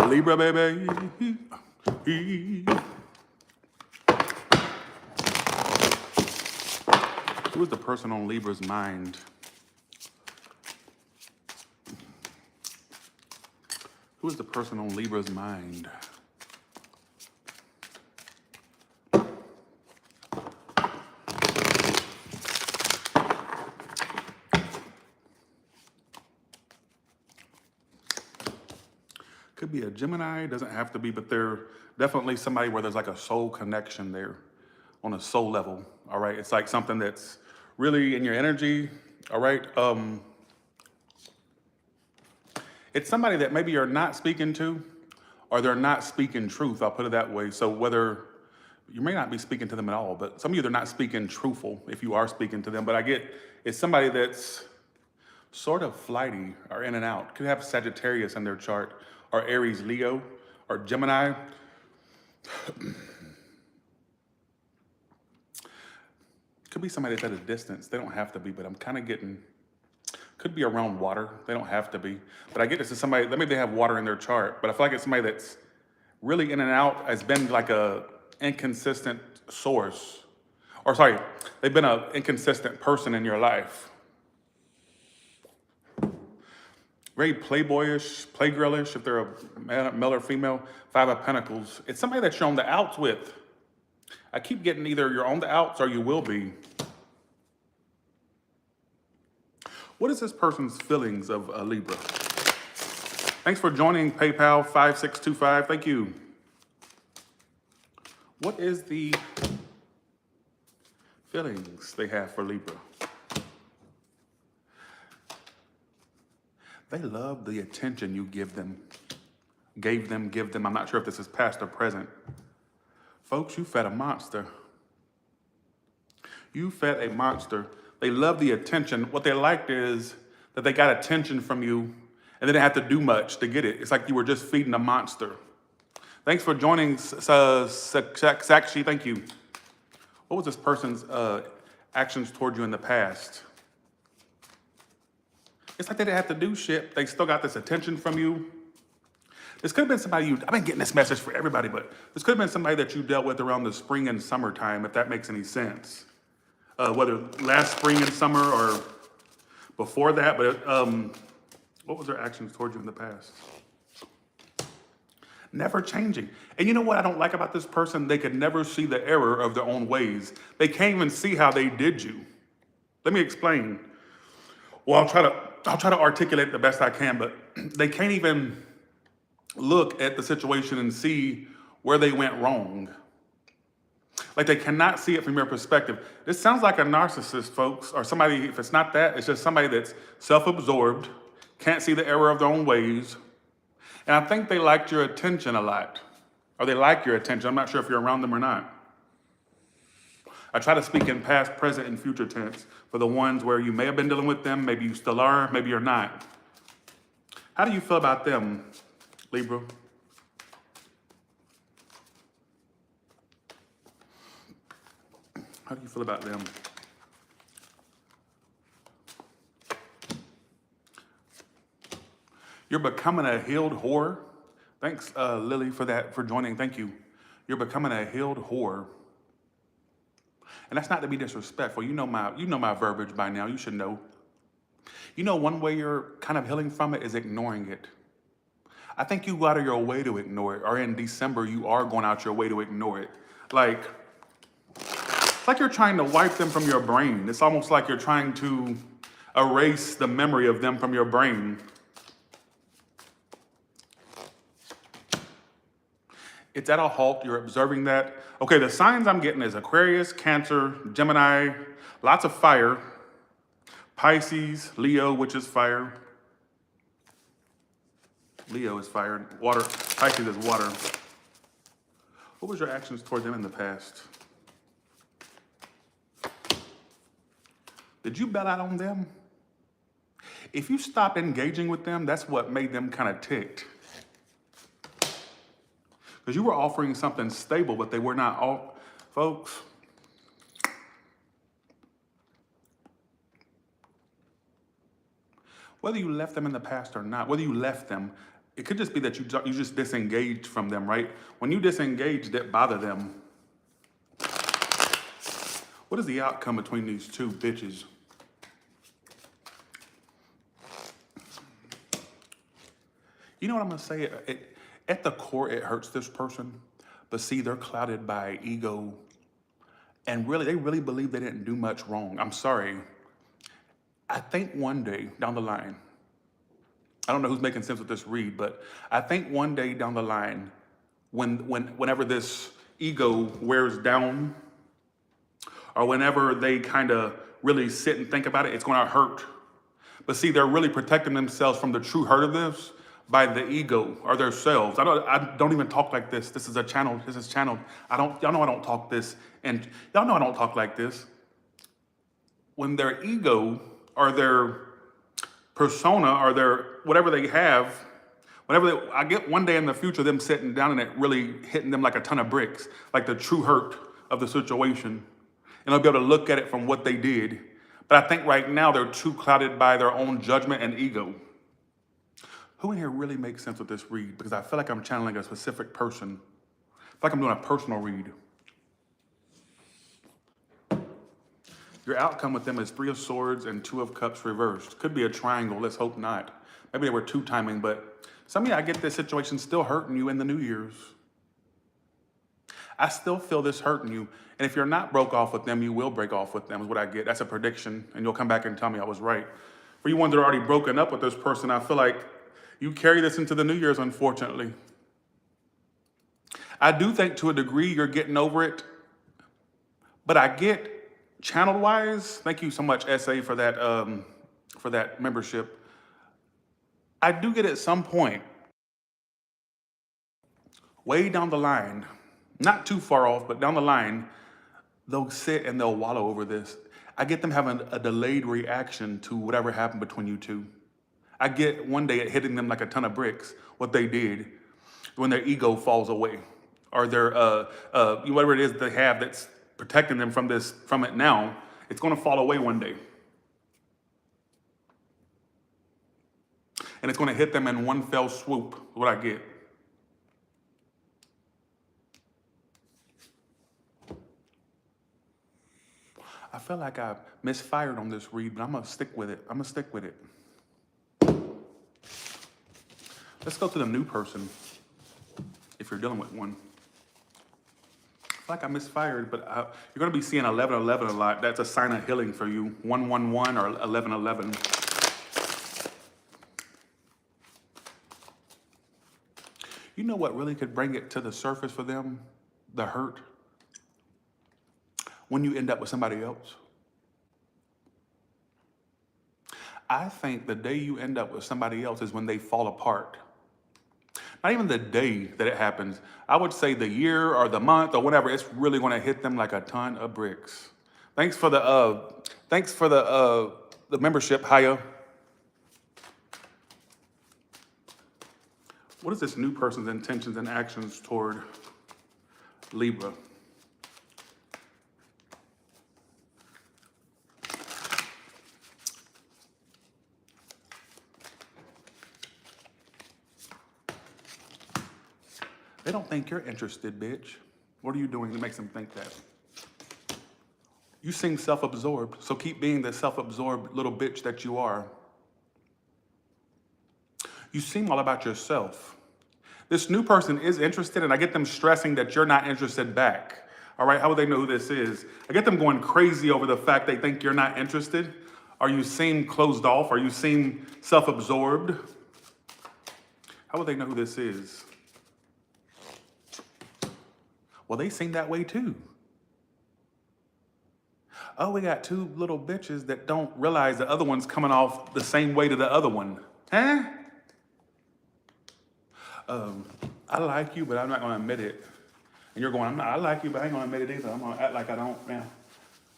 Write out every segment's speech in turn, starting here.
Libra, baby. Who is the person on Libra's mind? Who is the person on Libra's mind? Could be a Gemini, doesn't have to be, but they're definitely somebody where there's like a soul connection there on a soul level, all right? It's like something that's really in your energy, all right? It's somebody that maybe you're not speaking to or they're not speaking truth, I'll put it that way. So whether, you may not be speaking to them at all, but some of you, they're not speaking truthful if you are speaking to them, but I get, it's somebody that's sort of flighty or in and out. Could have Sagittarius in their chart, or Aries, Leo, or Gemini. Could be somebody that's at a distance. They don't have to be, but I'm kind of getting, could be around water. They don't have to be. But I get this is somebody, maybe they have water in their chart, but I feel like it's somebody that's really in and out, has been like a inconsistent source. Or sorry, they've been an inconsistent person in your life. Very playboyish, playgirlish, if they're a male or female. 5 of Pentacles. It's somebody that you're on the outs with. I keep getting either you're on the outs or you will be. What is this person's feelings of Libra? Thanks for joining PayPal 5625. Thank you. What is the feelings they have for Libra? They love the attention you give them. Give them. I'm not sure if this is past or present. Folks, you fed a monster. You fed a monster. They love the attention. What they liked is that they got attention from you and they didn't have to do much to get it. It's like you were just feeding a monster. Thanks for joining, Sakshi. Thank you. What was this person's actions toward you in the past? It's like they didn't have to do shit. They still got this attention from you. This could have been somebody I've been getting this message for everybody, but this could have been somebody that you dealt with around the spring and summertime, if that makes any sense. Whether last spring and summer or before that, but what was their actions towards you in the past? Never changing. And you know what I don't like about this person? They could never see the error of their own ways. They can't even see how they did you. Let me explain. Well, I'll try to articulate the best I can, but they can't even look at the situation and see where they went wrong. Like they cannot see it from your perspective. This sounds like a narcissist, folks, or somebody, if it's not that, it's just somebody that's self-absorbed, can't see the error of their own ways. And I think they liked your attention a lot, or they like your attention. I'm not sure if you're around them or not. I try to speak in past, present, and future tense for the ones where you may have been dealing with them, maybe you still are, maybe you're not. How do you feel about them, Libra? How do you feel about them? You're becoming a healed whore. Thanks, Lily, for joining. Thank you. You're becoming a healed whore. And that's not to be disrespectful. You know my verbiage by now. You should know. You know, one way you're kind of healing from it is ignoring it. I think you go out of your way to ignore it. Or in December, you are going out your way to ignore it. It's like you're trying to wipe them from your brain. It's almost like you're trying to erase the memory of them from your brain. It's at a halt. You're observing that. Okay, the signs I'm getting is Aquarius, Cancer, Gemini, lots of fire, Pisces, Leo, which is fire. Leo is fire. Water. Pisces is water. What was your actions toward them in the past? Did you bail out on them? If you stopped engaging with them, that's what made them kind of ticked. Because you were offering something stable, but they were not all, folks. Whether you left them in the past or not, whether you left them, It could just be that you just disengaged from them, right? When you disengage, that bother them. What is the outcome between these two bitches? You know what I'm gonna say? At the core, it hurts this person, but see, they're clouded by ego, and really, they really believe they didn't do much wrong. I'm sorry. I think one day down the line, I don't know who's making sense with this read, but I think one day down the line, whenever this ego wears down, or whenever they kind of really sit and think about it, it's going to hurt. But see, they're really protecting themselves from the true hurt of this by the ego or their selves. I don't even talk like this. This is a channel. This is channeled. Y'all know I don't talk this, and y'all know I don't talk like this. When their ego or their persona or their whatever they have, I get one day in the future them sitting down and it really hitting them like a ton of bricks, like the true hurt of the situation. And I'll be able to look at it from what they did. But I think right now they're too clouded by their own judgment and ego. Who in here really makes sense with this read? Because I feel like I'm channeling a specific person. I feel like I'm doing a personal read. Your outcome with them is 3 of Swords and 2 of Cups reversed. Could be a triangle, let's hope not. Maybe they were 2 timing, but some of you, I get this situation still hurting you in the New Year's. I still feel this hurting you. And if you're not broke off with them, you will break off with them, is what I get. That's a prediction, and you'll come back and tell me I was right. For you ones that are already broken up with this person, I feel like you carry this into the New Year's, unfortunately. I do think to a degree you're getting over it, but I get channel wise, thank you so much, SA, for that membership. I do get at some point, way down the line, not too far off, but down the line, they'll sit and they'll wallow over this. I get them having a delayed reaction to whatever happened between you two. I get one day it hitting them like a ton of bricks, what they did, when their ego falls away, or their whatever it is they have that's protecting them from it now, it's going to fall away one day. And it's going to hit them in one fell swoop, is what I get. I feel like I misfired on this read, but I'm going to stick with it. Let's go to the new person, if you're dealing with one. I feel like I misfired, but you're going to be seeing 1111 a lot. That's a sign of healing for you. 111 or 1111. You know what really could bring it to the surface for them? The hurt. When you end up with somebody else. I think the day you end up with somebody else is when they fall apart. Not even the day that it happens. I would say the year or the month or whatever, it's really going to hit them like a ton of bricks. Thanks for the membership, Haya. What is this new person's intentions and actions toward Libra? They don't think you're interested, bitch. What are you doing that makes them think that? You seem self-absorbed, so keep being the self-absorbed little bitch that you are. You seem all about yourself. This new person is interested, and I get them stressing that you're not interested back. All right, how would they know who this is? I get them going crazy over the fact they think you're not interested, or you seem closed off, or you seem self-absorbed. How would they know who this is? Well, they seem that way too. Oh, we got 2 little bitches that don't realize the other one's coming off the same way to the other one. Huh? I like you, but I'm not going to admit it. And you're going, I like you, but I ain't going to admit it either. I'm going to act like I don't. Man,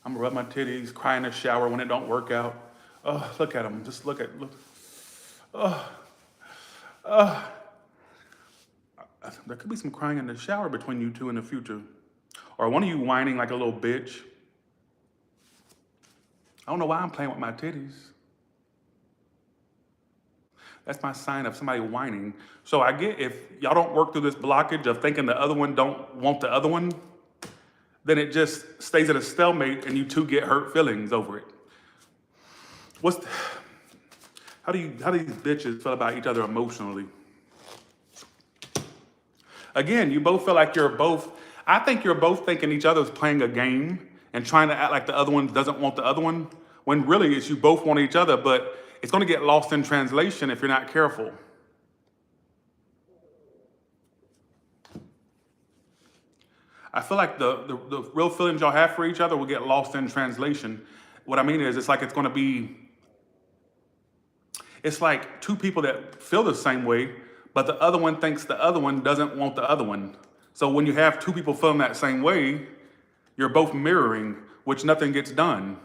I'm going to rub my titties, cry in the shower when it don't work out. Oh, look at them. Just look. There could be some crying in the shower between you two in the future. Or one of you whining like a little bitch. I don't know why I'm playing with my titties. That's my sign of somebody whining. So I get if y'all don't work through this blockage of thinking the other one don't want the other one, then it just stays at a stalemate and you two get hurt feelings over it. What's the, how do these bitches feel about each other emotionally? Again, you both feel like I think you're both thinking each other's playing a game and trying to act like the other one doesn't want the other one, when really it's you both want each other, but it's gonna get lost in translation if you're not careful. I feel like the real feelings y'all have for each other will get lost in translation. What I mean is it's like two people that feel the same way, but the other one thinks the other one doesn't want the other one. So when you have two people feeling that same way, you're both mirroring, which nothing gets done.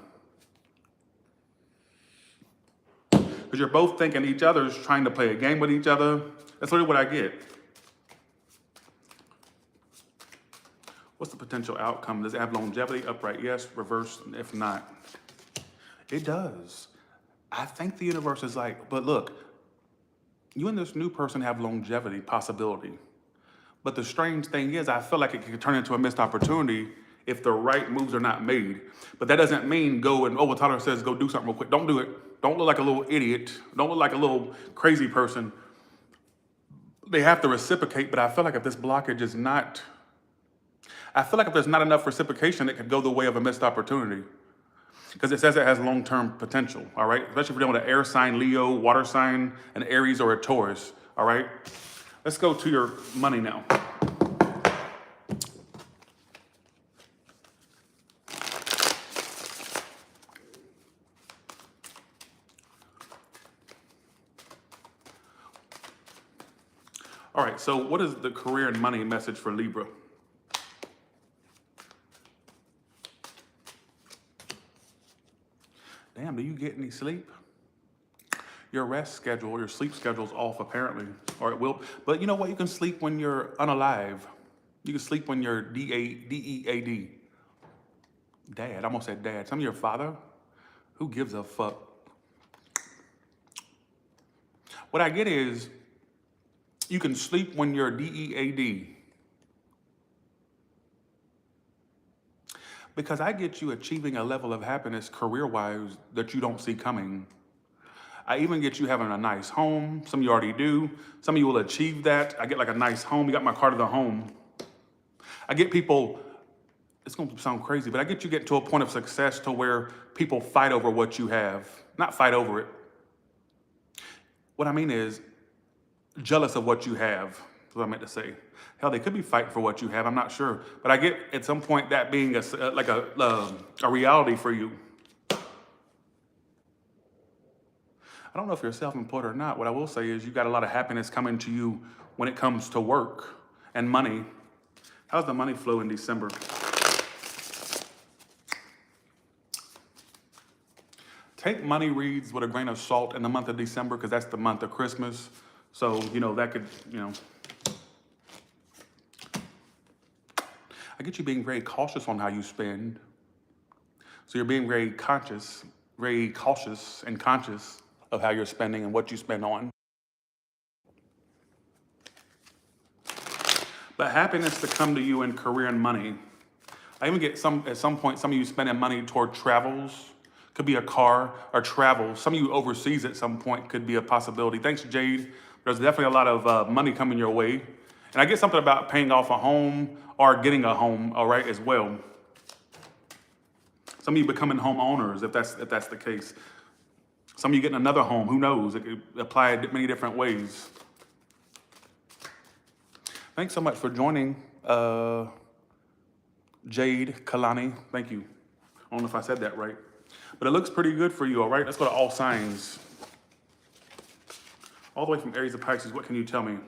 Because you're both thinking each other's trying to play a game with each other. That's literally what I get. What's the potential outcome? Does it have longevity? Upright, yes. Reverse, if not. It does. I think the universe is like, but look, you and this new person have longevity possibility. But the strange thing is, I feel like it could turn into a missed opportunity if the right moves are not made. But that doesn't mean go and, what Tyler says, go do something real quick. Don't do it. Don't look like a little idiot. Don't look like a little crazy person. They have to reciprocate, but I feel like if this blockage is not, I feel like if there's not enough reciprocation, it could go the way of a missed opportunity. Because it says it has long-term potential, all right? Especially if you're dealing with an air sign, Leo, water sign, an Aries, or a Taurus, all right? Let's go to your money now. All right, so what is the career and money message for Libra? Damn, do you get any sleep? Your rest schedule, your sleep schedule's off apparently, or it will. But you know what? You can sleep when you're unalive. You can sleep when you're D-E-A-D. Dad, I almost said dad. Some of your father? Who gives a fuck? What I get is, you can sleep when you're D-E-A-D. Because I get you achieving a level of happiness career-wise that you don't see coming. I even get you having a nice home. Some of you already do. Some of you will achieve that. I get like a nice home. You got my card of the home. I get people, it's gonna sound crazy, but I get you getting to a point of success to where people fight over what you have. Not fight over it. What I mean is, jealous of what you have. That's what I meant to say. Hell, they could be fighting for what you have. I'm not sure, but I get at some point that being a reality for you. I don't know if you're self-employed or not. What I will say is you got a lot of happiness coming to you when it comes to work and money. How's the money flow in December? Take money reads with a grain of salt in the month of December because that's the month of Christmas. So, that could, I get you being very cautious on how you spend. So you're being very cautious and conscious of how you're spending and what you spend on. But happiness to come to you in career and money. I even get at some point, some of you spending money toward travels. Could be a car or travel. Some of you overseas at some point could be a possibility. Thanks, Jade. There's definitely a lot of money coming your way. And I get something about paying off a home or getting a home, all right, as well. Some of you becoming homeowners, if that's the case. Some of you getting another home, who knows? It could apply in many different ways. Thanks so much for joining, Jade Kalani. Thank you. I don't know if I said that right. But it looks pretty good for you, all right? Let's go to all signs. All the way from Aries to Pisces, what can you tell me?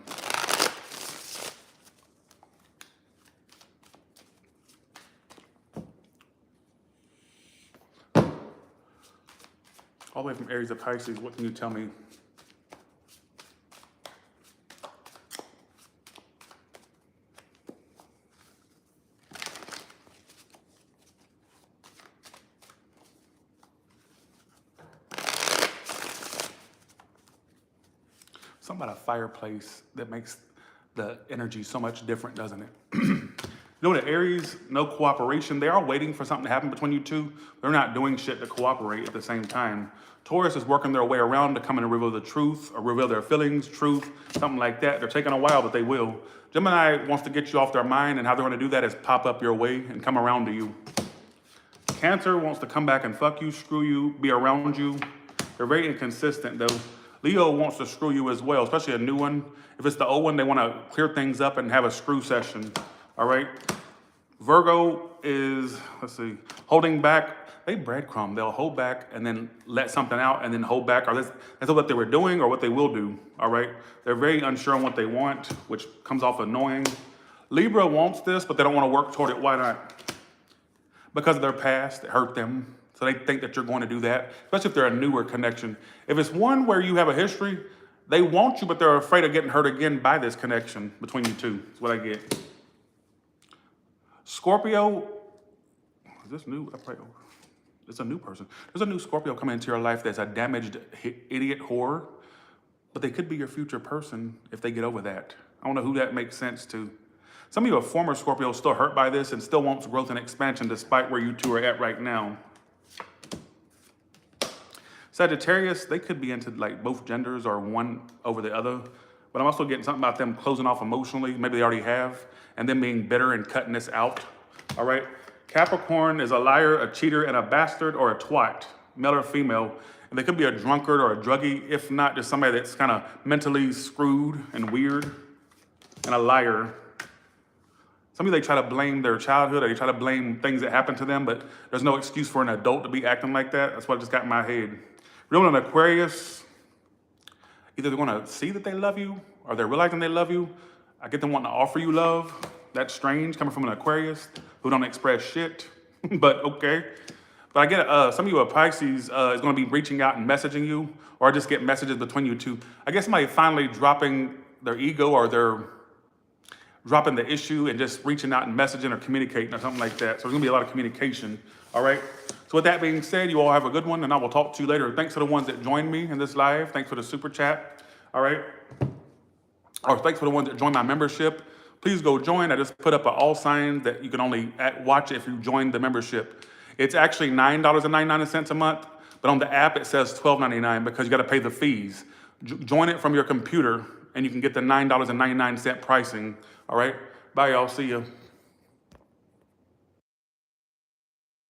All the way from Aries to Pisces, what can you tell me? something about a fireplace that makes the energy so much different, doesn't it? You know, the Aries, no cooperation. They are waiting for something to happen between you two. They're not doing shit to cooperate at the same time. Taurus is working their way around to come and reveal the truth or reveal their feelings, truth, something like that. They're taking a while, but they will. Gemini wants to get you off their mind, and how they're going to do that is pop up your way and come around to you. Cancer wants to come back and fuck you, screw you, be around you. They're very inconsistent, though. Leo wants to screw you as well, especially a new one. If it's the old one, they want to clear things up and have a screw session, all right? Virgo is, let's see, holding back. They breadcrumb. They'll hold back and then let something out and then hold back. Or that's what they were doing or what they will do, all right? They're very unsure on what they want, which comes off annoying. Libra wants this, but they don't want to work toward it. Why not? Because of their past, it hurt them. So they think that you're going to do that, especially if they're a newer connection. If it's one where you have a history, they want you, but they're afraid of getting hurt again by this connection between you two. That's what I get. Scorpio, is this new? It's a new person. There's a new Scorpio coming into your life that's a damaged idiot whore, but they could be your future person if they get over that. I don't know who that makes sense to. Some of you are former Scorpios still hurt by this and still wants growth and expansion despite where you two are at right now. Sagittarius, they could be into like both genders or one over the other, but I'm also getting something about them closing off emotionally. Maybe they already have, and them being bitter and cutting this out, all right? Capricorn is a liar, a cheater, and a bastard or a twat, male or female. And they could be a drunkard or a druggie, if not just somebody that's kind of mentally screwed and weird, and a liar. Some of you, they try to blame their childhood or they try to blame things that happened to them, but there's no excuse for an adult to be acting like that. That's what just got in my head. Real an Aquarius, either they're going to see that they love you or they're realizing they love you. I get them wanting to offer you love. That's strange coming from an Aquarius who don't express shit, but okay. But I get some of you are Pisces is going to be reaching out and messaging you, or I just get messages between you two. I guess somebody finally dropping their ego or they're dropping the issue and just reaching out and messaging or communicating or something like that. So there's going to be a lot of communication, all right? So with that being said, you all have a good one, and I will talk to you later. Thanks to the ones that joined me in this live. Thanks for the super chat, all right? Or thanks for the ones that joined my membership. Please go join. I just put up an all sign that you can only watch if you join the membership. It's actually $9.99 a month, but on the app it says $12.99 because you got to pay the fees. Join it from your computer, and you can get the $9.99 pricing, all right? Bye, y'all. See you.